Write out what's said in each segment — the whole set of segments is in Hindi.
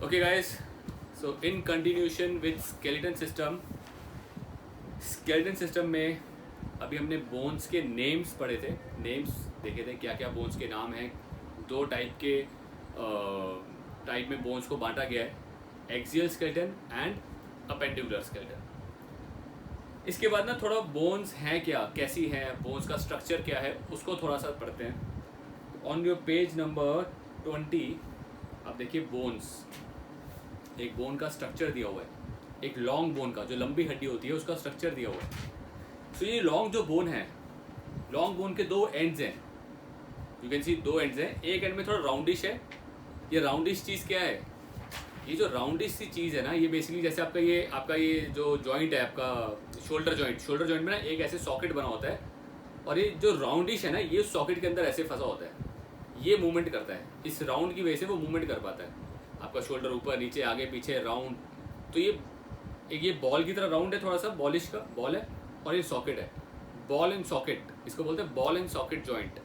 Okay guys, so in continuation with skeleton system में अभी हमने बोन्स के नेम्स पढ़े थे। नेम्स देखे थे क्या क्या बोन्स के नाम हैं। दो टाइप में बोन्स को बांटा गया है, axial skeleton and appendicular skeleton. इसके बाद ना थोड़ा बोन्स हैं क्या, कैसी हैं, बोन्स का स्ट्रक्चर क्या है, उसको थोड़ा सा पढ़ते हैं। ऑन योर पेज नंबर 20 आप देखिए बोन्स, एक बोन का स्ट्रक्चर दिया हुआ है, एक लॉन्ग बोन का, जो लंबी हड्डी होती है उसका स्ट्रक्चर दिया हुआ है। तो ये लॉन्ग जो बोन है, लॉन्ग बोन के दो एंड्स हैं, यू कैन सी दो एंड्स हैं। एक एंड में थोड़ा राउंडिश है। ये राउंडिश चीज़ क्या है? ये जो राउंडिश सी चीज़ है ना, ये बेसिकली जैसे आपका ये जो जॉइंट है, आपका शोल्डर जॉइंट में ना एक ऐसे सॉकेट बना होता है, और ये जो राउंडिश है ना, ये सॉकेट के अंदर ऐसे फंसा होता है। ये मूवमेंट करता है, इस राउंड की वजह से वो मूवमेंट कर पाता है। आपका शोल्डर ऊपर नीचे आगे पीछे राउंड। तो ये बॉल की तरह राउंड है, थोड़ा सा बॉलिश का बॉल है, और ये सॉकेट है, बॉल एंड सॉकेट, इसको बोलते हैं बॉल एंड सॉकेट जॉइंट।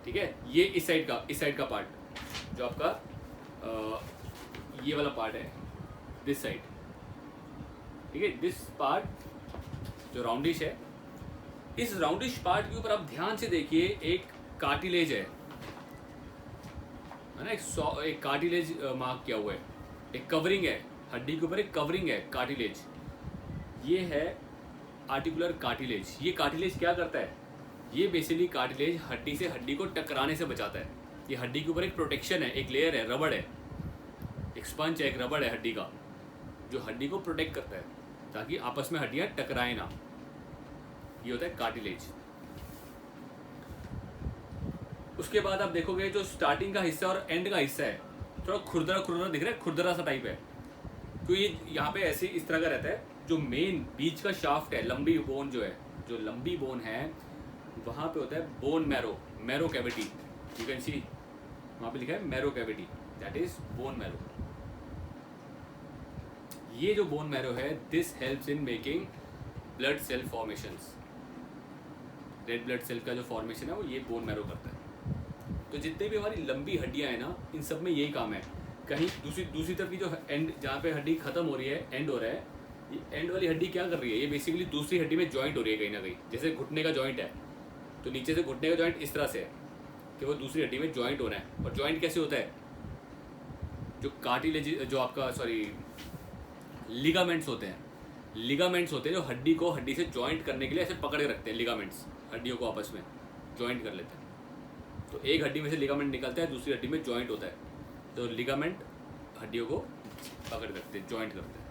ठीक है, ये इस साइड का पार्ट जो आपका ये वाला पार्ट है, दिस साइड। ठीक है, दिस पार्ट जो राउंडिश है, इस राउंडिश पार्ट के ऊपर आप ध्यान से देखिए, एक कार्टिलेज है ना, एक कार्टिलेज मार्क किया हुआ है, एक कवरिंग है हड्डी के ऊपर, एक कवरिंग है कार्टिलेज। ये है आर्टिकुलर कार्टिलेज। ये कार्टिलेज क्या करता है? ये बेसिकली कार्टिलेज हड्डी से हड्डी को टकराने से बचाता है। ये हड्डी के ऊपर एक प्रोटेक्शन है, एक लेयर है, रबड़ है, एक स्पंज है, एक रबड़ है हड्डी का, जो हड्डी को प्रोटेक्ट करता है ताकि आपस में हड्डियां टकराए ना। ये होता है कार्टिलेज। उसके बाद आप देखोगे जो स्टार्टिंग का हिस्सा और एंड का हिस्सा है, थोड़ा खुरदरा दिख रहा है, खुरदरा सा टाइप है, क्योंकि यहाँ पे ऐसे इस तरह का रहता है। जो मेन बीच का शाफ्ट है, लंबी बोन जो है, जो लंबी बोन है, वहाँ पे होता है bone marrow cavity. You can see वहाँ पे लिखा है marrow cavity, that is bone marrow. ये जो बोन मैरो है, this helps in making blood cell formations. Red blood cell का जो फॉर्मेशन है वो ये बोन मैरो करता है। तो जितने भी हमारी लंबी हड्डियां हैं ना, इन सब में यही काम है। कहीं दूसरी तरफ की जो एंड, जहाँ पे हड्डी खत्म हो रही है, एंड हो रहा है, ये एंड वाली हड्डी क्या कर रही है? ये बेसिकली दूसरी हड्डी में जॉइंट हो रही है कहीं ना कहीं। जैसे घुटने का जॉइंट है, तो नीचे से घुटने का जॉइंट इस तरह से है कि वो दूसरी हड्डी में जॉइंट होना है। और जॉइंट कैसे होता है? जो कार्टिलेज, जो आपका लिगामेंट्स होते हैं, जो हड्डी को हड्डी से जॉइंट करने के लिए ऐसे पकड़ के रखते हैं। लिगामेंट्स हड्डियों को आपस में जॉइंट कर लेते हैं। तो एक हड्डी में से लिगामेंट निकलता है, दूसरी हड्डी में जॉइंट होता है, तो लिगामेंट हड्डियों को पकड़ करते हैं, जॉइंट करते हैं।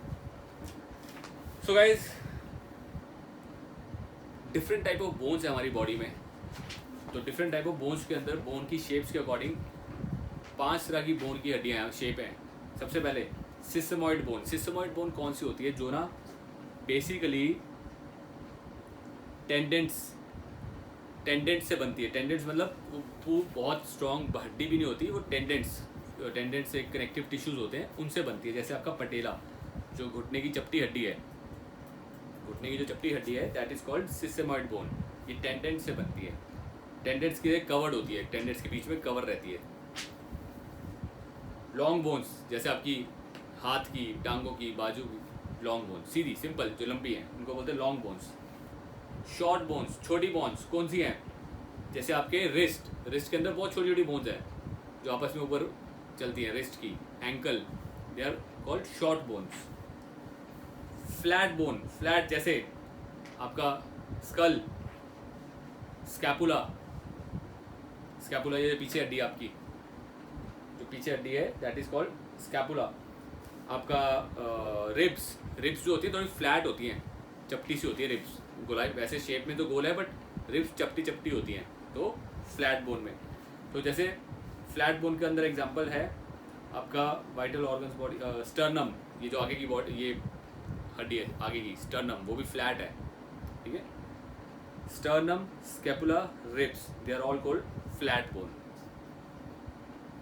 So guys, different type of bones है हमारी बॉडी में। तो डिफरेंट टाइप ऑफ बोन्स के अंदर बोन की शेप्स के अकॉर्डिंग 5 तरह की बोन की हड्डियाँ हैं, शेप हैं। सबसे पहले सिस्टमॉइड बोन। सिस्टमॉइड बोन कौन सी होती है? जो ना बेसिकली टेंडेंट्स से बनती है। टेंडेंट्स मतलब वो बहुत स्ट्रॉन्ग हड्डी भी नहीं होती, वो टेंडेंट्स से कनेक्टिव टिश्यूज होते हैं, उनसे बनती है। जैसे आपका पटेला, जो घुटने की चपटी हड्डी है, दैट इज कॉल्ड सिस्टमॉइड बोन। ये टेंडेंट से बनती है। टेंडेंट्स की कवर्ड होती है, टेंडेंट्स के बीच में कवर रहती है। लॉन्ग बोन्स, जैसे आपकी हाथ की, टांगों की, बाजू की लॉन्ग बोन्स, सीधी सिंपल जो लंबी हैं, उनको बोलते हैं लॉन्ग बोन्स। शॉर्ट बोन्स, छोटी बोन्स कौन सी हैं? जैसे आपके रिस्ट के अंदर बहुत छोटी बोन्स हैं जो आपस में ऊपर चलती हैं, रिस्ट की, ankle, they are called short bones. Flat bone, flat जैसे आपका स्कल, स्कैपुला, ये पीछे हड्डी आपकी, जो पीछे हड्डी है, दैट इज कॉल्ड स्कैपुला। आपका रिब्स जो होती है थोड़ी फ्लैट होती हैं, चपटी सी होती है रिब्स। गोलाई वैसे शेप में तो गोल है, बट रिब्स चपटी होती हैं, तो फ्लैट बोन में। तो जैसे फ्लैट बोन के अंदर एग्जांपल है आपका वाइटल ऑर्गन्स बॉडी, स्टर्नम, ये जो आगे की बॉडी, ये हड्डी है आगे की, स्टर्नम, वो भी फ्लैट है। ठीक है, sternum, scapula, ribs, they are all called flat bone.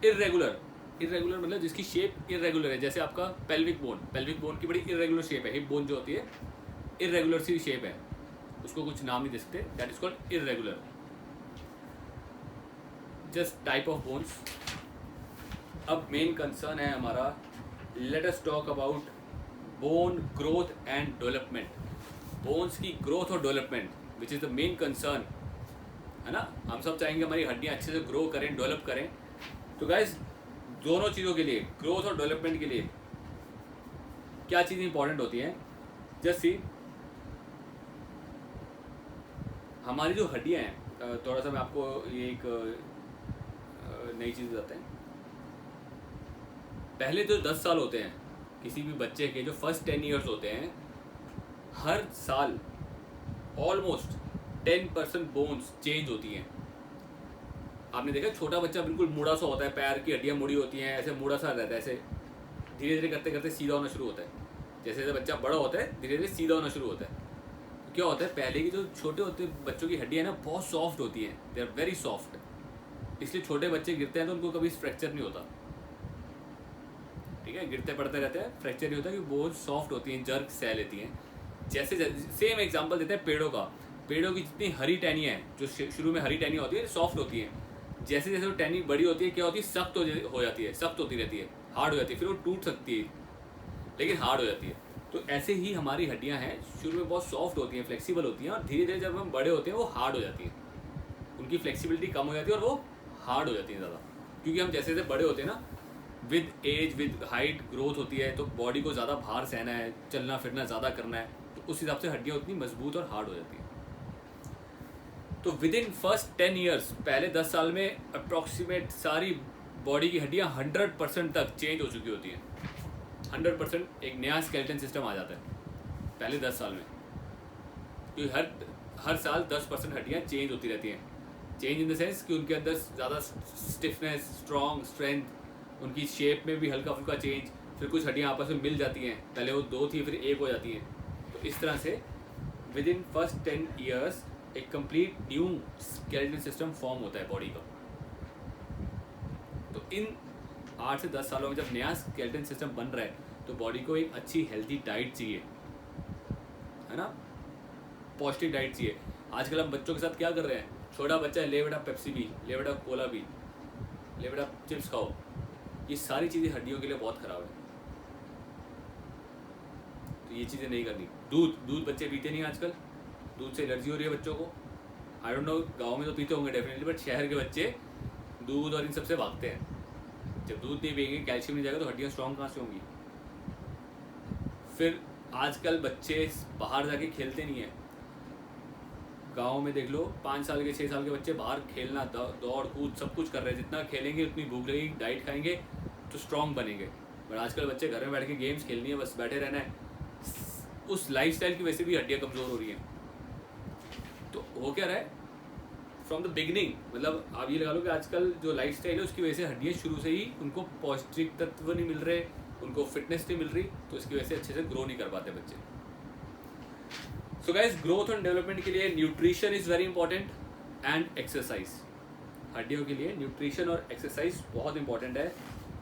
Irregular मतलब जिसकी शेप इर्रेगुलर है, जैसे आपका पेल्विक बोन की बड़ी इर्रेगुलर शेप है। हिप बोन जो होती है इर्रेगुलर सी शेप है, उसको कुछ नाम नहीं दे सकते, that is called irregular. Just type of bones. अब मेन कंसर्न है हमारा, let us talk about bone growth and development. Bones की ग्रोथ और development which is the main concern, है ना। हम सब चाहेंगे हमारी हड्डियाँ अच्छे से ग्रो करें, डेवलप करें। तो गाइज दोनों चीज़ों के लिए, ग्रोथ और डेवलपमेंट के लिए क्या चीज़ इंपॉर्टेंट होती है? जस्ट सी, हमारी जो हड्डियाँ हैं, थोड़ा सा मैं आपको ये एक नई चीज़ बताते हैं। पहले जो 10 साल होते हैं किसी भी बच्चे के, जो फर्स्ट 10 ईयर्स होते हैं, हर साल ऑलमोस्ट 10% बोन्स चेंज होती हैं। आपने देखा छोटा बच्चा बिल्कुल मुड़ा सा होता है, पैर की हड्डियाँ मुड़ी होती हैं, ऐसे मुड़ा सा रहता है, ऐसे धीरे धीरे करते करते सीधा होना शुरू होता है। जैसे जैसे बच्चा बड़ा होता है धीरे धीरे सीधा होना शुरू होता है। तो क्या होता है, पहले की जो छोटे होते बच्चों की हड्डियाँ ना बहुत सॉफ्ट होती हैं, दे आर वेरी सॉफ्ट, इसलिए छोटे बच्चे गिरते हैं तो उनको कभी फ्रैक्चर नहीं होता। ठीक है, गिरते पड़ते रहते हैं, फ्रैक्चर नहीं होता क्योंकि बहुत सॉफ्ट होती हैं, जर्क सह लेती हैं। जैसे सेम एग्जांपल देते हैं पेड़ों का। पेड़ों की जितनी हरी टहनियाँ हैं, जो शुरू में हरी टहनियाँ होती है सॉफ्ट होती हैं, जैसे जैसे वो टहनी बड़ी होती है क्या होती है, सख्त हो जाती है, सख्त होती रहती है, हार्ड हो जाती है, फिर वो टूट सकती है लेकिन हार्ड हो जाती है। तो ऐसे ही हमारी हड्डियाँ हैं, शुरू में बहुत सॉफ्ट होती हैं, फ्लेक्सिबल होती हैं, और धीरे धीरे जब हम बड़े होते हैं वो हार्ड हो जाती हैं, उनकी फ्लेक्सिबिलिटी कम हो जाती है और वो हार्ड हो जाती है ज़्यादा। क्योंकि हम जैसे जैसे बड़े होते हैं ना, with age with height growth होती है, तो बॉडी को ज़्यादा भार सहना है, चलना फिरना ज़्यादा करना है, तो उस हिसाब से हड्डियाँ उतनी मजबूत और हार्ड हो जाती हैं। तो विद इन फर्स्ट 10 ईयर्स, पहले 10 साल में अप्रॉक्सीमेट सारी बॉडी की हड्डियाँ 100% तक चेंज हो चुकी होती हैं। 100% एक नया स्केलेटन सिस्टम आ जाता है पहले 10 साल में, क्योंकि हर साल 10% हड्डियाँ चेंज होती रहती हैं। चेंज इन द सेंस कि उनके अंदर ज़्यादा स्टिफनेस, स्ट्रॉन्ग, स्ट्रेंथ, उनकी शेप में भी हल्का फुल्का चेंज, फिर कुछ हड्डियाँ आपस में मिल जाती हैं, पहले वो 2 थी फिर 1 हो जाती हैं। तो इस तरह से विद इन फर्स्ट 10 ईयर्स एक complete new skeleton system form होता है बॉडी का। तो इन 8 से 10 सालों में जब नया स्केलेटन सिस्टम बन रहा है, तो बॉडी को एक अच्छी हेल्थी डाइट चाहिए, है ना, पौष्टिक डाइट चाहिए। आजकल हम बच्चों के साथ क्या कर रहे हैं, छोटा बच्चा है, ले बेटा पेप्सी पी, ले बेटा कोला पी, ले बेटा चिप्स खाओ। ये सारी चीज़ें हड्डियों के लिए बहुत ख़राब है, तो ये चीज़ें नहीं करनी। दूध बच्चे पीते नहीं आजकल, दूध से एलर्जी हो रही है बच्चों को। आई डोंट नो, गाँव में तो पीते होंगे डेफिनेटली, बट शहर के बच्चे दूध और इन सबसे भागते हैं। जब दूध नहीं पिएंगे, कैल्शियम नहीं जाएगा, तो हड्डियाँ स्ट्रॉन्ग कहाँ से होंगी। फिर आजकल बच्चे बाहर जाके खेलते नहीं हैं। गाँव में देख लो, 5 साल के 6 साल के बच्चे बाहर खेलना, दौड़ कूद सब कुछ कर रहे हैं। जितना खेलेंगे उतनी भूख लगेगी, डाइट खाएंगे तो स्ट्रॉन्ग बनेंगे। बट आजकल बच्चे घर में बैठ के गेम्स खेलनी है, बस बैठे रहना है, उस लाइफस्टाइल की वजह से भी हड्डियाँ कमज़ोर हो रही हैं। तो हो क्या रहा है, फ्रॉम द बिगनिंग, मतलब आप ये लगा लो कि आजकल जो लाइफस्टाइल है उसकी वजह से हड्डियाँ शुरू से ही उनको पौष्टिक तत्व नहीं मिल रहे, उनको फिटनेस नहीं मिल रही, तो इसकी वजह से अच्छे से ग्रो नहीं कर पाते बच्चे। So guys, growth and development के लिए nutrition is very important and exercise. हड्डियों के लिए न्यूट्रिशन और एक्सरसाइज बहुत इंपॉर्टेंट है।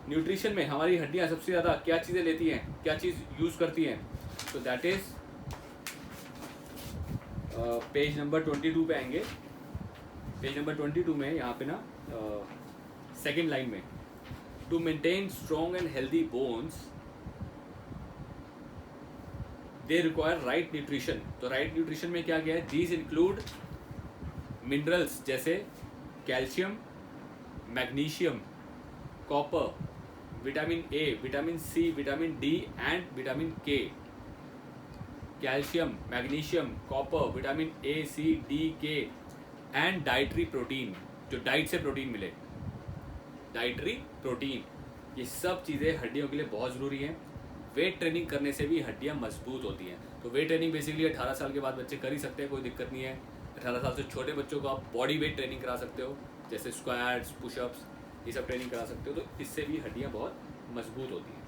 न्यूट्रिशन में हमारी हड्डियाँ सबसे ज़्यादा क्या चीज़ें लेती हैं, क्या चीज़ यूज़ करती हैं, तो दैट इज़ पेज नंबर 22 पे आएंगे। पेज नंबर 22 में यहाँ पे ना सेकेंड लाइन में, to maintain strong and healthy bones they require right nutrition. तो राइट न्यूट्रिशन में क्या क्या है, दीज इंक्लूड मिनरल्स जैसे calcium, magnesium, copper, vitamin A, vitamin C, vitamin D and vitamin K. Calcium, magnesium, copper, vitamin A, C, D, K and dietary protein, जो डाइट से प्रोटीन मिले, डाइटरी प्रोटीन, ये सब चीज़ें हड्डियों के लिए बहुत ज़रूरी हैं। वेट ट्रेनिंग करने से भी हड्डियाँ मजबूत होती हैं। तो वेट ट्रेनिंग बेसिकली 18 साल के बाद बच्चे कर ही सकते हैं, कोई दिक्कत नहीं है। 18 साल से छोटे बच्चों को आप बॉडी वेट ट्रेनिंग करा सकते हो, जैसे स्क्वाट्स, पुशअप्स, ये सब ट्रेनिंग करा सकते हो, तो इससे भी हड्डियाँ बहुत मजबूत होती हैं।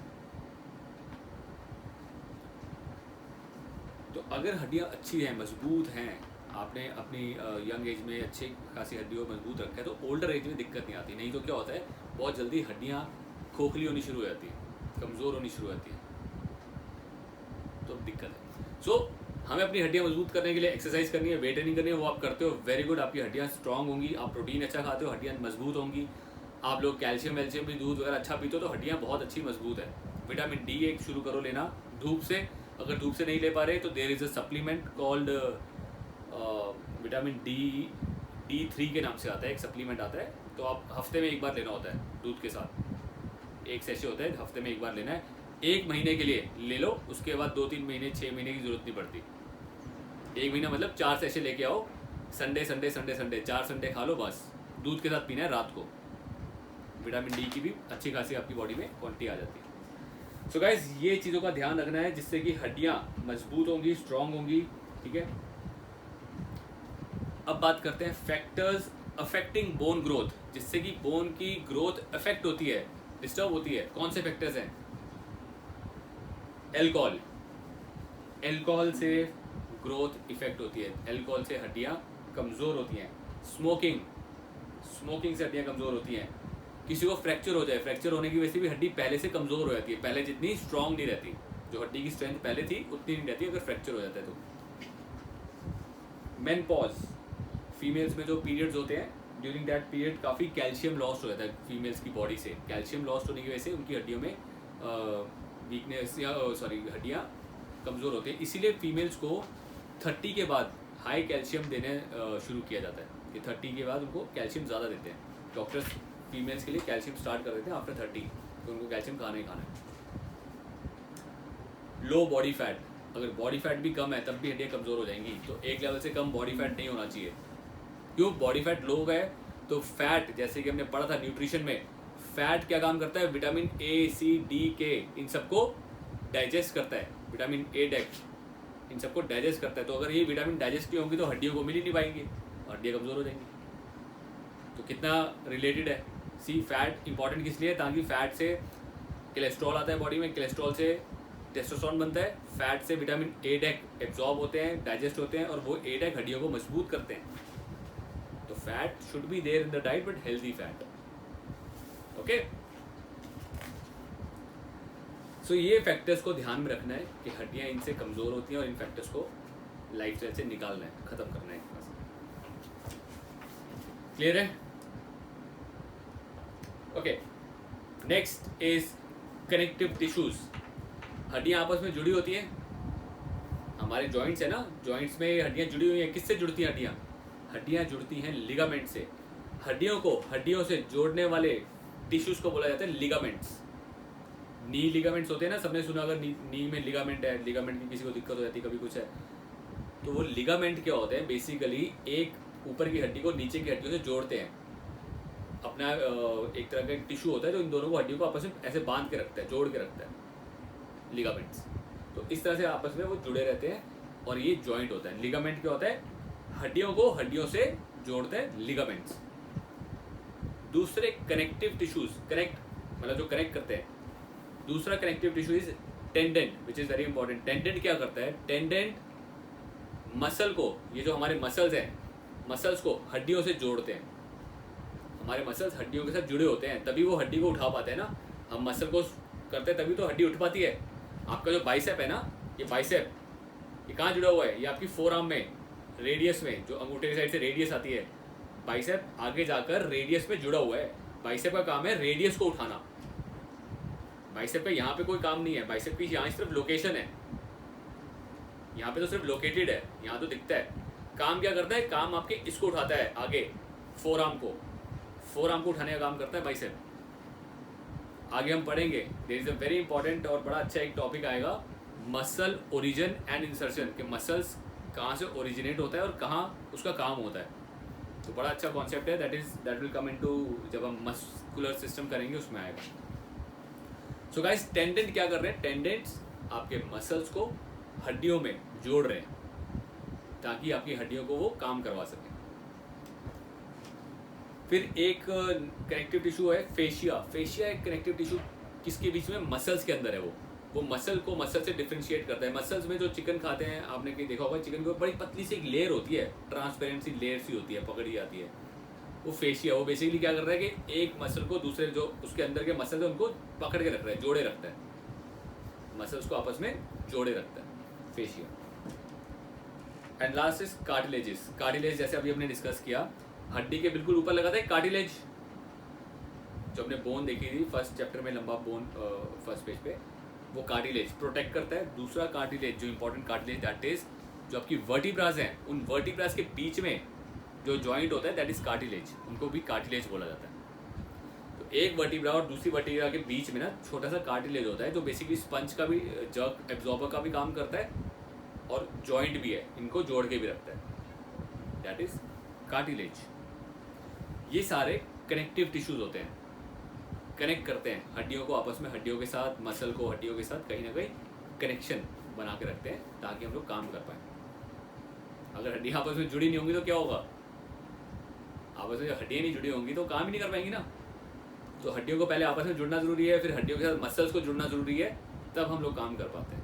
तो अगर हड्डियाँ अच्छी हैं, मजबूत हैं, आपने अपनी यंग एज में अच्छी खासी हड्डियों मजबूत रखा है, तो ओल्डर एज में दिक्कत नहीं आती। नहीं तो क्या होता है, बहुत जल्दी हड्डियाँ खोखली होनी शुरू हो जाती है, कमज़ोर होनी शुरू हो जाती है, तो दिक्कत है। सो हमें अपनी हड्डियाँ मजबूत करने के लिए एक्सरसाइज करनी है, वेट ट्रेनिंग करनी है, वो आप करते हो, वेरी गुड, आपकी हड्डियाँ स्ट्रांग होंगी। आप प्रोटीन अच्छा खाते हो, हड्डियाँ मजबूत होंगी। आप लोग कैल्शियम वेल्शियम भी दूध वगैरह अच्छा पीते हो तो हड्डियाँ बहुत अच्छी मजबूत है। विटामिन डी एक शुरू करो लेना धूप से, अगर धूप से नहीं ले पा रहे तो there is a supplement called vitamin D3 के नाम से आता है, एक सप्लीमेंट आता है, तो आप हफ्ते में एक बार लेना होता है दूध के साथ, एक सेशे होता है, हफ्ते में एक बार लेना है, 1 महीने के लिए ले लो, उसके बाद 2-3 महीने 6 महीने की ज़रूरत नहीं पड़ती। 1 महीना मतलब 4 सेशे लेके आओ, संडे 4 संडे खा लो, बस दूध के साथ पीना है रात को। विटामिन डी की भी अच्छी खासी आपकी बॉडी में क्वांटिटी आ जाती है। सो गाइस ये चीज़ों का ध्यान रखना है जिससे कि हड्डियाँ मजबूत होंगी, स्ट्रांग होंगी, ठीक है। अब बात करते हैं फैक्टर्स अफेक्टिंग बोन ग्रोथ, जिससे कि बोन की ग्रोथ अफेक्ट होती है, डिस्टर्ब होती है। कौन से फैक्टर्स हैं? एल्कोहल, एल्कोहल से ग्रोथ इफेक्ट होती है, एल्कोहल से हड्डियाँ कमज़ोर होती हैं। स्मोकिंग, स्मोकिंग से हड्डियाँ कमज़ोर होती हैं। किसी को फ्रैक्चर हो जाए, फ्रैक्चर होने की वजह से भी हड्डी पहले से कमज़ोर हो जाती है, पहले जितनी स्ट्रांग नहीं रहती, जो हड्डी की स्ट्रेंथ पहले थी उतनी नहीं रहती अगर फ्रैक्चर हो जाता है तो। मेनपॉज, फीमेल्स में जो पीरियड्स होते हैं, ड्यूरिंग दैट पीरियड काफ़ी कैल्शियम लॉस्ट हो जाता है फीमेल्स की बॉडी से। कैल्शियम लॉस्ट होने की वजह से उनकी हड्डियों में वीकनेस या हड्डियाँ कमज़ोर होती हैं। इसीलिए फीमेल्स को 30 के बाद हाई कैल्शियम देने शुरू किया जाता है कि 30 के बाद उनको कैल्शियम ज़्यादा देते हैं डॉक्टर्स। फीमेल्स के लिए कैल्शियम स्टार्ट कर देते हैं आफ्टर 30, तो उनको कैल्शियम खाना ही खाना है। लो बॉडी फैट, अगर बॉडी फैट भी कम है तब भी हड्डियाँ कमज़ोर हो जाएंगी, तो एक लेवल से कम बॉडी फैट नहीं होना चाहिए। क्यों? बॉडी फैट लो है तो फैट, जैसे कि हमने पढ़ा था न्यूट्रिशन में, फैट क्या काम करता है? विटामिन ए, सी, डी, के इन सबको डाइजेस्ट करता है। विटामिन ए, डेक इन सबको डाइजेस्ट करता है। तो अगर ये विटामिन डाइजेस्ट नहीं होंगी तो हड्डियों को मिल ही नहीं पाएंगी, हड्डियाँ कमज़ोर हो जाएंगी। तो कितना रिलेटेड है। सी फैट इंपॉर्टेंट किस लिए? ताकि फैट से कोलेस्ट्रॉल आता है बॉडी में, कोलेस्ट्रॉल से टेस्टोस्टेरोन बनता है, फैट से विटामिन ए डेक एब्जॉर्ब होते हैं, डाइजेस्ट होते हैं, और वो ए डेक हड्डियों को मजबूत करते हैं। तो fat should be there in the diet, but healthy fat. Okay, so ये फैक्टर्स को ध्यान में रखना है कि हड्डियां इनसे कमज़ोर होती हैं और इन फैक्टर्स को लाइफस्टाइल से निकालना है, ख़त्म करना है। क्लियर है? Okay, next is connective tissues. हड्डियां आपस में जुड़ी होती हैं, हमारे जॉइंट्स है ना, जॉइंट्स में हड्डियां जुड़ी हुई हैं। किससे जुड़ती हैं हड्डियां? हड्डियां जुड़ती हैं लिगामेंट से। हड्डियों को हड्डियों से जोड़ने वाले टिश्यूज को बोला जाता है लिगामेंट्स। नी लिगामेंट्स होते हैं ना, सबने सुना, अगर नी में लिगामेंट है, लिगामेंट की किसी को दिक्कत हो जाती है, कभी कुछ है, तो वो लिगामेंट क्या होते हैं? बेसिकली एक ऊपर की हड्डी को नीचे की हड्डियों से जोड़ते हैं। अपना एक तरह का टिश्यू होता है जो इन दोनों को हड्डियों को आपस में ऐसे बांध के रखता है, जोड़ के रखता है, लिगामेंट्स। तो इस तरह से आपस में वो जुड़े रहते हैं और ये जॉइंट होता है। लिगामेंट क्या होता है? हड्डियों को हड्डियों से जोड़ते हैं, लिगामेंट्स। दूसरे कनेक्टिव टिश्यूज, कनेक्ट मतलब जो कनेक्ट करते हैं। दूसरा connective tissue is tendon, which is very important. Tendon क्या करता है? टेंडेंट मसल को, ये जो हमारे मसल्स हैं, मसल्स को हड्डियों से जोड़ते हैं। हमारे मसल्स हड्डियों के साथ जुड़े होते हैं, तभी वो हड्डी को उठा पाते हैं ना। हम मसल को करते हैं तभी तो हड्डी उठ पाती है। आपका जो बाइसेप है ना, ये बाइसेप, ये कहाँ जुड़ा हुआ है? ये आपकी फोरआर्म में, रेडियस में, जो अंगूठे की साइड से रेडियस आती है, बाइसेप आगे जाकर रेडियस में जुड़ा हुआ है। बाइसेप का काम है रेडियस को उठाना। बाइसेप का यहाँ पे कोई काम नहीं है, बाइसेप की यहाँ सिर्फ लोकेशन है, यहाँ पे तो सिर्फ लोकेटेड है, यहाँ तो दिखता है। काम क्या करता है? काम आपके इसको उठाता है आगे, फोरआर्म को, फोरआर्म को उठाने का काम करता है बाइसेप। आगे हम पढ़ेंगे, there is a very important और बड़ा अच्छा एक टॉपिक आएगा, मसल ओरिजिन एंड इंसर्शन, के मसल्स कहाँ से ओरिजिनेट होता है और कहाँ उसका काम होता है। तो बड़ा अच्छा कॉन्सेप्ट है, दैट विल कम इनटू, जब हम मस्कुलर सिस्टम करेंगे उसमें आएगा। सो गाइस, टेंडेंट क्या कर रहे हैं? टेंडेंट्स आपके मसल्स को हड्डियों में जोड़ रहे हैं ताकि आपकी हड्डियों को वो काम करवा सकें। फिर एक कनेक्टिव टिश्यू है फेशिया। फेशिया एक कनेक्टिव टिश्यू किसके बीच में? मसल्स के अंदर है। वो मसल को मसल से डिफरेंशिएट करता है। मसल्स में जो चिकन खाते हैं, आपने कहीं देखा होगा, चिकन के ऊपर बड़ी पतली सी एक लेयर होती है, ट्रांसपेरेंट सी लेयर सी होती है, पकड़ी जाती है, वो फेशिया। वो बेसिकली क्या कर रहा है कि एक मसल को दूसरे, जो उसके अंदर के मसल है उनको पकड़ के रख रहा है, जोड़े रखता है, मसल्स को आपस में जोड़े रखता है, fascia. And last is cartilages. Cartilage जैसे अभी हमने डिस्कस किया, हड्डी के बिल्कुल ऊपर लगाता है कार्टिलेज, जो हमने बोन देखी थी फर्स्ट चैप्टर में, लंबा बोन फर्स्ट पेज पे, वो कार्टिलेज प्रोटेक्ट करता है। दूसरा कार्टिलेज जो इंपॉर्टेंट कार्टिलेज दैट इज जो आपकी वर्टिब्रास हैं, उन वर्टिब्रास के बीच में जो जॉइंट होता है दैट इज कार्टिलेज, उनको भी कार्टिलेज बोला जाता है। तो एक वर्टिब्रा और दूसरी वर्टिब्रा के बीच में ना छोटा सा कार्टिलेज होता है जो बेसिकली स्पंज का भी, जर्क एब्जॉर्बर का भी काम करता है और जॉइंट भी है, इनको जोड़ के भी रखता है, दैट इज कार्टिलेज। ये सारे कनेक्टिव टिश्यूज होते हैं, कनेक्ट करते हैं हड्डियों को आपस में, हड्डियों के साथ, मसल को हड्डियों के साथ कहीं ना कहीं कनेक्शन बना के रखते हैं ताकि हम लोग काम कर पाएँ। अगर हड्डियाँ आपस में जुड़ी नहीं होंगी तो क्या होगा, आपस में हड्डियाँ नहीं जुड़ी होंगी तो काम ही नहीं कर पाएंगी ना। तो हड्डियों को पहले आपस में जुड़ना जरूरी है, फिर हड्डियों के साथ मसल्स को जुड़ना जरूरी है, तब हम लोग काम कर पाते हैं।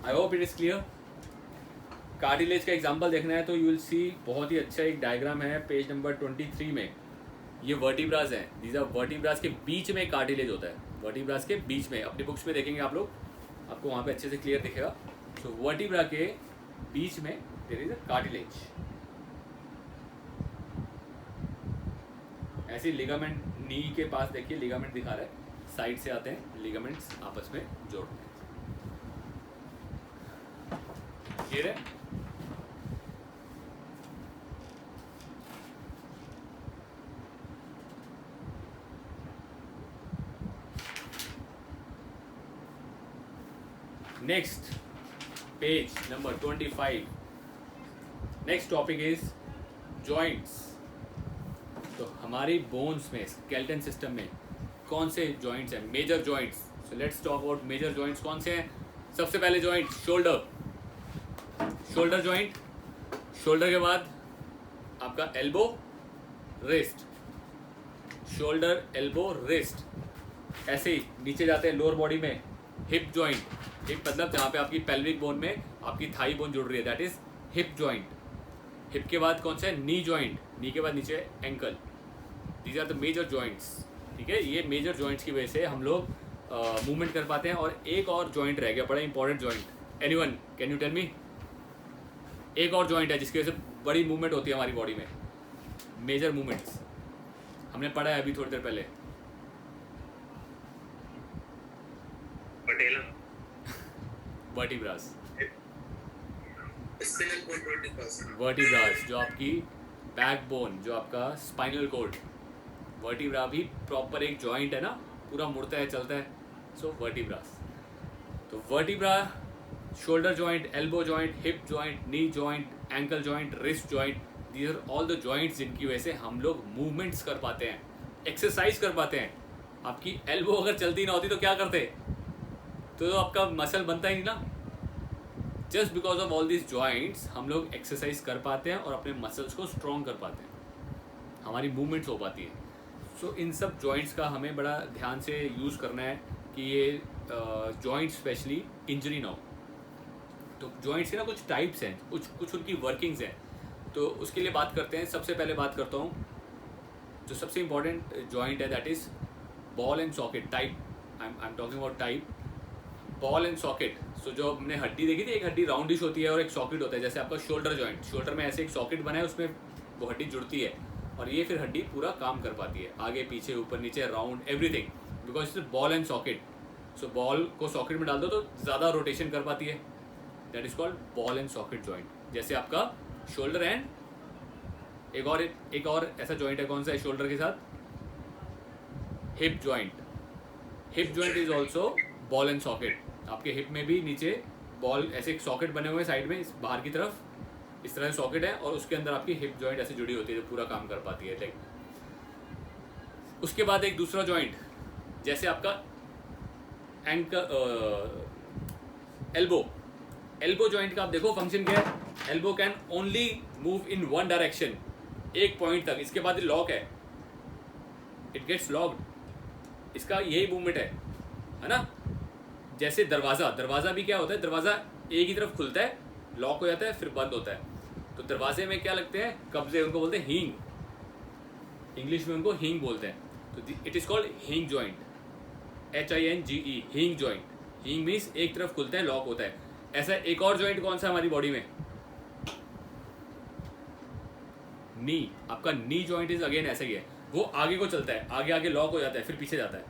आई hope it is clear. Cartilage का एग्जांपल देखना है तो यू विल सी, बहुत ही अच्छा एक डायग्राम है पेज नंबर 23 में। ये वर्टिब्रास हैं, दीज आर वर्टिब्रास के बीच में कार्टिलेज होता है, वर्टिब्रास के बीच में, अपनी बुक्स में देखेंगे आप लोग, आपको वहाँ पे अच्छे से क्लियर दिखेगा। सो वर्टिब्रा के बीच में देयर इज अ कार्टिलेज। ऐसे लिगामेंट नी के पास देखिए, लिगामेंट दिखा रहा है, साइड से आते हैं लिगामेंट्स आपस में जोड़ते हैं। क्लियर है? Next page number 25, next topic is joints. तो हमारी बोन्स में, स्केलेटन सिस्टम में कौन से जॉइंट्स हैं, major joints. So let's talk about major joints कौन से हैं। सबसे पहले joint shoulder, shoulder joint, shoulder के बाद आपका elbow, wrist, shoulder, elbow, wrist, ऐसे ही नीचे जाते हैं लोअर बॉडी में हिप जॉइंट, हिप मतलब जहाँ पे आपकी पेल्विक बोन में आपकी थाई बोन जुड़ रही है, that is hip joint. Hip के बाद कौन सा है, नी जॉइंट, नी के बाद नीचे ankle, these are the major joints. ठीक है, ये मेजर जॉइंट्स की वजह से हम लोग मूवमेंट कर पाते हैं। और एक और जॉइंट रह गया, बड़ा important joint, anyone can you tell me? एक और जॉइंट है जिसकी वजह से बड़ी मूवमेंट होती है हमारी बॉडी में, मेजर मूवमेंट्स, हमने पढ़ा है अभी थोड़ी देर पहले। वर्टिब्रास, वर्टिब्रास जो आपकी बैकबोन, जो आपका स्पाइनल कॉर्ड, वर्टिब्रा भी प्रॉपर एक जॉइंट है ना, पूरा मुड़ता है, चलता है, सो वर्टिब्रास। तो vertebra, shoulder joint, elbow joint, hip joint, knee joint, ankle joint, wrist joint, these are all the joints जिनकी वजह से हम लोग मूवमेंट्स कर पाते हैं, एक्सरसाइज कर पाते हैं। आपकी एल्बो अगर चलती ना होती तो क्या करते, तो आपका मसल बनता ही नहीं ना। Just because of all this joints हम लोग एक्सरसाइज कर पाते हैं और अपने मसल्स को स्ट्रॉन्ग कर पाते हैं, हमारी मूवमेंट्स हो पाती है। सो इन सब जॉइंट्स का हमें बड़ा ध्यान से यूज़ करना है कि ये जॉइंट्स स्पेशली इंजरी ना हो। तो जॉइंट्स के ना कुछ टाइप्स हैं, कुछ उनकी वर्किंग्स हैं, तो उसके लिए बात करते हैं। सबसे पहले बात करता हूँ जो सबसे इम्पॉर्टेंट जॉइंट है, that is ball and socket type. I am talking about type ball and socket. So जो हमने हड्डी देखी थी, एक हड्डी राउंडिश होती है और एक सॉकेट होता है, जैसे आपका शोल्डर जॉइंट, शोल्डर में ऐसे एक सॉकेट बना है, उसमें वो हड्डी जुड़ती है और ये फिर हड्डी पूरा काम कर पाती है, आगे पीछे ऊपर नीचे round everything, because it's ball and socket. So ball को सॉकेट में डाल दो तो ज़्यादा रोटेशन कर पाती है, that is called ball and socket joint. जैसे आपका शोल्डर एंड एक और ऐसा जॉइंट है, कौन सा है शोल्डर के साथ, hip joint. Hip joint is also ball and socket. आपके हिप में भी नीचे बॉल, ऐसे एक सॉकेट बने हुए हैं साइड में, इस बाहर की तरफ इस तरह से सॉकेट है और उसके अंदर आपकी हिप जॉइंट ऐसे जुड़ी होती है जो पूरा काम कर पाती है, लाइक। उसके बाद एक दूसरा जॉइंट, जैसे आपका एल्बो, एल्बो जॉइंट का आप देखो फंक्शन क्या है, elbow can only move in one direction, एक पॉइंट तक, इसके बाद लॉक है, इट गेट्स लॉक्ड, इसका यही मूवमेंट है ना। जैसे दरवाज़ा भी क्या होता है, दरवाज़ा एक ही तरफ खुलता है, लॉक हो जाता है, फिर बंद होता है। तो दरवाजे में क्या लगते हैं, कब्जे, उनको बोलते हैं हींग, इंग्लिश में उनको हींग बोलते हैं। तो इट इज़ कॉल्ड हींग जॉइंट, HINGE, हींग जॉइंट। हींग मीन्स एक तरफ खुलता है, लॉक होता है। ऐसा एक और जॉइंट कौन सा हमारी बॉडी में, नी, आपका नी जॉइंट इज अगेन ऐसा ही है। वो आगे को चलता है, आगे आगे लॉक हो जाता है, फिर पीछे जाता है।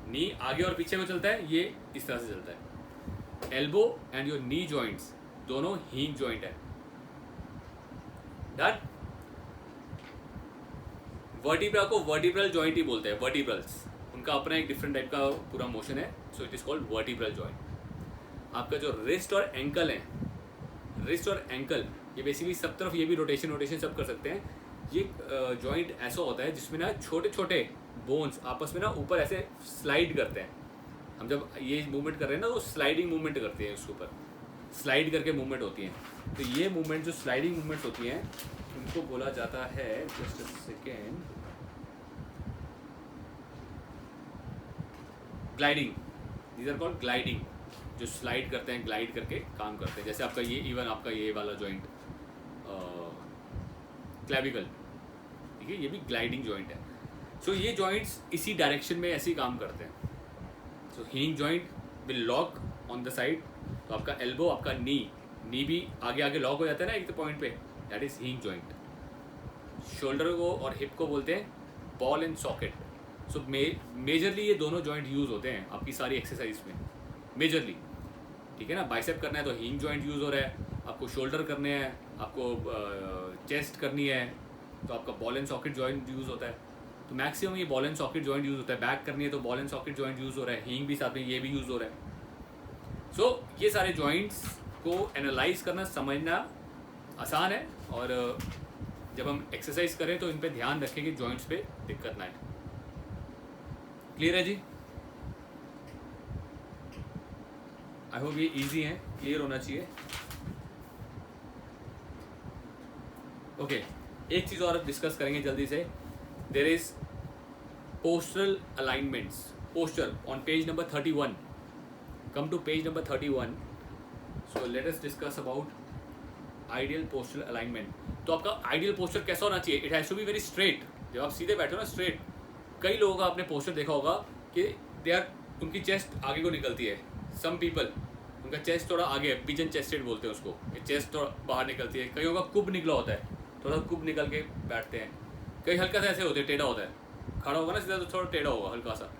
नी आगे और पीछे को चलता है, ये इस तरह से चलता है। Elbow and your knee joints दोनों हिंज जॉइंट है। डन। वर्टिब्रा को वर्टिब्रल जॉइंट ही बोलते हैं, वर्टिब्रल्स, उनका अपना एक डिफरेंट टाइप का पूरा मोशन है, so it is called vertebral joint. आपका जो रिस्ट और एंकल है, रिस्ट और एंकल ये बेसिकली सब तरफ, ये भी रोटेशन सब कर सकते हैं। ये जॉइंट ऐसा होता है जिसमें ना छोटे छोटे बोन्स आपस में ना ऊपर ऐसे स्लाइड करते हैं। हम जब ये मूवमेंट कर रहे हैं ना, तो स्लाइडिंग मूवमेंट करते हैं, उसके ऊपर स्लाइड करके मूवमेंट होती हैं। तो ये मूवमेंट जो स्लाइडिंग मूवमेंट्स होती हैं उनको बोला जाता है, just a second, gliding. These are called gliding, जो स्लाइड करते हैं, ग्लाइड करके काम करते हैं। जैसे आपका ये, इवन आपका ये वाला जॉइंट क्लैविकल, ठीक है, ये भी ग्लाइडिंग जॉइंट है। सो ये जॉइंट्स इसी डायरेक्शन में ऐसे ही काम करते हैं। So hinge joint will lock on the side, तो आपका एल्बो, आपका नी भी आगे आगे लॉक हो जाता है ना एक पॉइंट पे, that is hinge joint. Shoulder को और हिप को बोलते हैं ball and socket. So majorly ये दोनों जॉइंट यूज होते हैं आपकी सारी एक्सरसाइज में, मेजरली, ठीक है ना। बाइसेप करना है तो हिंज जॉइंट यूज हो रहा है, आपको शोल्डर करने हैं, आपको चेस्ट करनी है तो आपका ball and socket joint use होता है। तो मैक्सिमम ये ball and socket joint use होता है। बैक करनी है तो ball and socket joint use हो रहा है, हिंग भी साथ में ये भी यूज हो रहा है। सो ये सारे जॉइंट्स को एनालाइज करना, समझना आसान है, और जब हम एक्सरसाइज करें तो इन पे ध्यान रखें कि जॉइंट्स पे दिक्कत ना आए। क्लियर है जी? आई होप ये इजी है, क्लियर होना चाहिए। ओके, एक चीज़ और डिस्कस करेंगे जल्दी से। There is postural alignments, posture on page number 31। Come to page number 31। So let us discuss about ideal postural alignment. तो आपका आइडियल पोस्टर कैसा होना चाहिए? It has to be very straight. जब आप सीधे बैठे हो ना, स्ट्रेट। कई लोगों का आपने पोस्टर देखा होगा कि दे आर, उनकी चेस्ट आगे को निकलती है। सम पीपल, उनका चेस्ट थोड़ा आगे है, पिजन चेस्टेड बोलते हैं उसको, चेस्ट थोड़ा बाहर निकलती है। कईयों का कुब निकला होता है, थोड़ा कुब निकल के बैठते हैं। कई हल्का सा ऐसे होते हैं, टेढ़ा होता है। खड़ा होगा ना सीधा तो थोड़ा टेढ़ा होगा, हल्का सा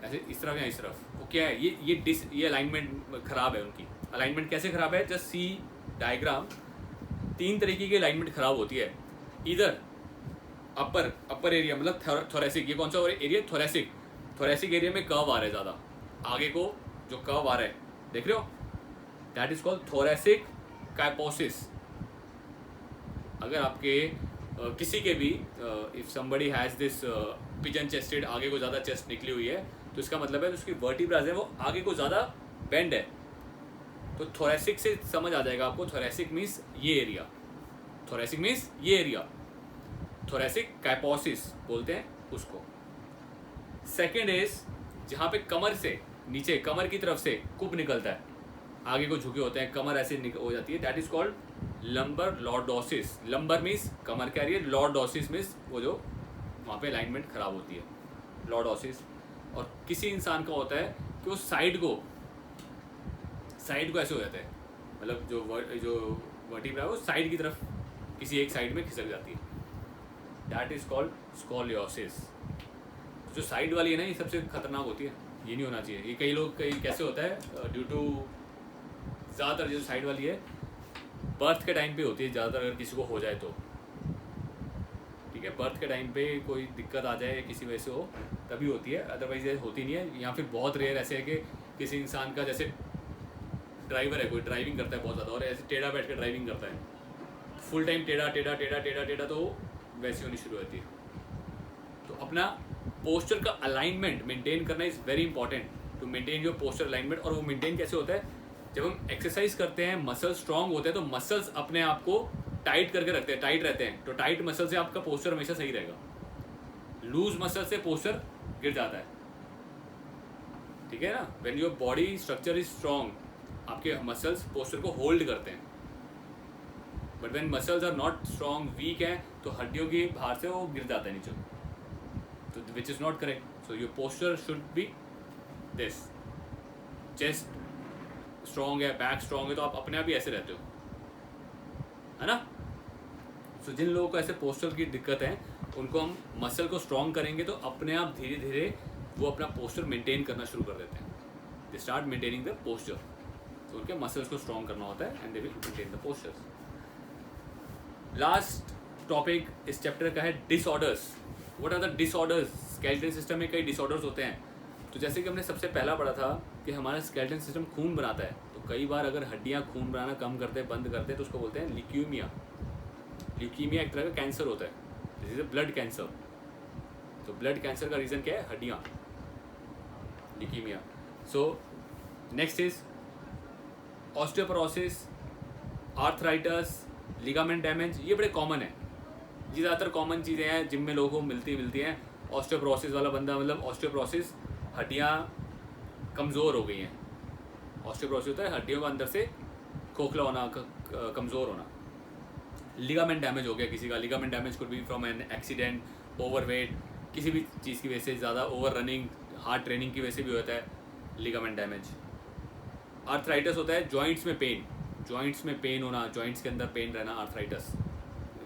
ऐसे, इस तरफ या इस तरफ। वो क्या है, ये अलाइनमेंट खराब है उनकी। अलाइनमेंट कैसे खराब है? Just C diagram. 3 तरीके की अलाइनमेंट खराब होती है। इधर अपर एरिया, मतलब थोरेसिक, ये कौन सा एरिया? थोरेसिक एरिया में कर्व आ रहा है ज़्यादा, आगे को जो कर्व आ रहा है, देख रहे हो, दैट इज कॉल्ड थोरेसिक काइपोसिस। अगर आपके किसी के भी if somebody has this pigeon chested, आगे को ज़्यादा चेस्ट निकली हुई है, तो इसका मतलब है उसकी वर्टिब्रास है वो आगे को ज़्यादा बेंड है। तो थोरेसिक से समझ आ जाएगा आपको, थोरेसिक मीन्स ये एरिया, थोरेसिक मीन्स ये एरिया, थोरेसिक काइपोसिस बोलते हैं उसको। सेकेंड इज जहाँ पे कमर से नीचे, कमर की तरफ से कुब निकलता है, आगे को झुके होते हैं, कमर ऐसे हो जाती है, that is called lumbar lordosis. Lumbar means कमर का एरिया, लॉर्डोसिस मीन्स वो जो वहाँ पे अलाइनमेंट खराब होती है, लॉर्डोसिस। और किसी इंसान का होता है कि वो साइड को ऐसे हो जाता है, मतलब जो वर्टिब्रा है वो साइड की तरफ, किसी एक साइड में खिसक जाती है, दैट इज कॉल्ड स्कोलियोसिस। जो साइड वाली है ना, ये सबसे खतरनाक होती है, ये नहीं होना चाहिए। ये कई कैसे होता है, ड्यू टू ज़्यादातर जो साइड वाली है बर्थ के टाइम पे होती है ज़्यादातर, अगर किसी को हो जाए तो, ठीक है, बर्थ के टाइम पे कोई दिक्कत आ जाए किसी वजह से हो तभी होती है, अदरवाइज होती नहीं है। या फिर बहुत रेयर ऐसे है कि किसी इंसान का, जैसे ड्राइवर है, कोई ड्राइविंग करता है बहुत ज़्यादा और ऐसे टेढ़ा बैठ के ड्राइविंग करता है, फुल टाइम टेढ़ा, तो वैसी होनी शुरू होती है। तो अपना पोस्चर का अलाइनमेंट मेंटेन करना is very important to maintain your posture alignment. और वो मेंटेन कैसे होता है? जब हम एक्सरसाइज करते हैं, मसल्स स्ट्रांग होते हैं, तो मसल्स अपने आप को टाइट करके रखते हैं, टाइट रहते हैं। तो टाइट मसल से आपका पोस्चर हमेशा सही रहेगा। लूज मसल से पोस्चर गिर जाता है, ठीक है ना। When your body structure is strong, आपके मसल्स पोस्चर को होल्ड करते हैं। But when muscles are not strong, weak है, तो हड्डियों की बाहर से वो गिर जाता है नीचे, तो which is not correct. So your posture should be this, chest strong है, बैक स्ट्रांग है, तो आप अपने आप ही ऐसे रहते हो, है ना। सो जिन लोगों को ऐसे पोस्चर की दिक्कत है उनको हम मसल को स्ट्रॉन्ग करेंगे तो अपने आप धीरे धीरे वो अपना पोस्चर मेंटेन करना शुरू कर देते हैं. They start maintaining the posture. तो उनके मसल्स को स्ट्रॉन्ग करना होता है and they will maintain the postures. Last topic इस चैप्टर का है disorders. What are the disorders? Skeletal system में कई डिसऑर्डर्स होते हैं. तो जैसे कि हमने सबसे पहला पढ़ा था कि हमारा स्केलेटल सिस्टम खून बनाता है. तो कई बार अगर हड्डियाँ खून बनाना कम करते हैं, बंद करते हैं, तो उसको बोलते हैं ल्यूकीमिया. ल्यूकीमिया एक तरह का कैंसर होता है. This is a blood cancer. तो ब्लड कैंसर का रीज़न क्या है? हड्डियाँ, leukaemia. So next is osteoporosis, arthritis, ligament damage. ये बड़े कॉमन है. ये ज़्यादातर कॉमन चीज़ें हैं जिनमें लोगों को मिलती हैं. ऑस्टियोपोरोसिस वाला बंदा, मतलब ऑस्टियोपोरोसिस, हड्डियाँ कमज़ोर हो गई हैं. ऑस्टियोपोरोसिस होता है हड्डियों का अंदर से खोखला होना, कमज़ोर होना. लिगामेंट डैमेज हो गया किसी का. Ligament damage could be from an accident, overweight, किसी भी चीज़ की वजह से, ज़्यादा ओवर रनिंग, हार्ड ट्रेनिंग की वजह से भी होता है लिगामेंट डैमेज. आर्थराइटिस होता है जॉइंट्स में पेन. जॉइंट्स में पेन होना, जॉइंट्स के अंदर पेन रहना, arthritis.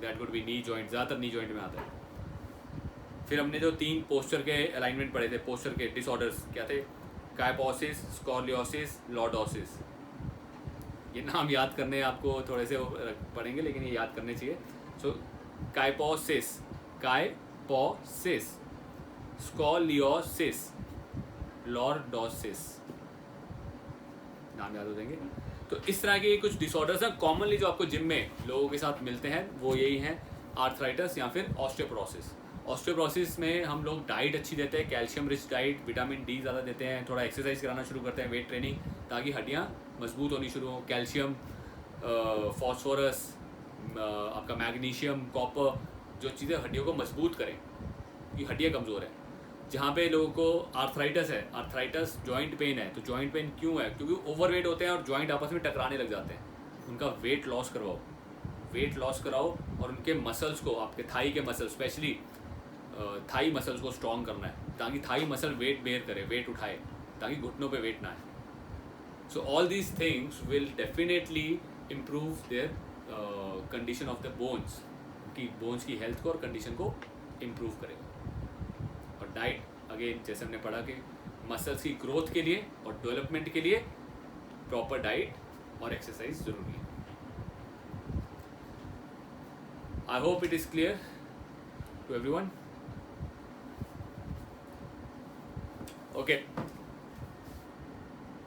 That could be knee joint, ज़्यादातर नी जॉइंट में आता है. फिर हमने जो 3 पोस्चर के अलाइनमेंट पढ़े थे, पोस्चर के डिसऑर्डर्स क्या थे? काइपोसिस, स्कॉलियोसिस, लॉर्डोसिस. ये नाम याद करने आपको थोड़े से पढ़ेंगे, लेकिन ये याद करने चाहिए. सो काइपोसिस, काइपोसिस, स्कॉलियोसिस, लॉर्डोसिस, नाम याद हो जाएंगे. तो इस तरह के कुछ डिसऑर्डर्स हैं कॉमनली जो आपको जिम में लोगों के साथ मिलते हैं. वो यही हैं, आर्थराइटिस या फिर ऑस्टियोपोरोसिस. ऑस्टियोपोरोसिस में हम लोग डाइट अच्छी देते हैं, calcium rich diet, vitamin D ज़्यादा देते हैं, थोड़ा एक्सरसाइज कराना शुरू करते हैं, वेट ट्रेनिंग, ताकि हड्डियाँ मजबूत होनी शुरू हो. कैल्शियम, फॉस्फोरस, आपका मैग्नीशियम, कॉपर, जो चीज़ें हड्डियों को मजबूत करें कि हड्डियाँ कमज़ोर हैं. जहाँ पे लोगों को आर्थराइटिस है, आर्थराइटिस जॉइंट पेन है. तो जॉइंट पेन क्यों है? क्योंकि ओवरवेट होते हैं और जॉइंट आपस में टकराने लग जाते हैं. उनका वेट लॉस करवाओ, वेट लॉस कराओ, और उनके मसल्स को, आपके थाई के मसल, स्पेशली थाई मसल्स को स्ट्रॉन्ग करना है, ताकि थाई मसल वेट बेयर करे, वेट उठाए, ताकि घुटनों पे वेट ना आए. So all these things will definitely improve their condition of the bones, कि बोन्स की हेल्थ को और कंडीशन को इम्प्रूव करेगा. और डाइट, अगेन जैसे हमने पढ़ा कि मसल्स की ग्रोथ के लिए और डेवलपमेंट के लिए प्रॉपर डाइट और एक्सरसाइज जरूरी है. I hope it is clear to everyone. Okay.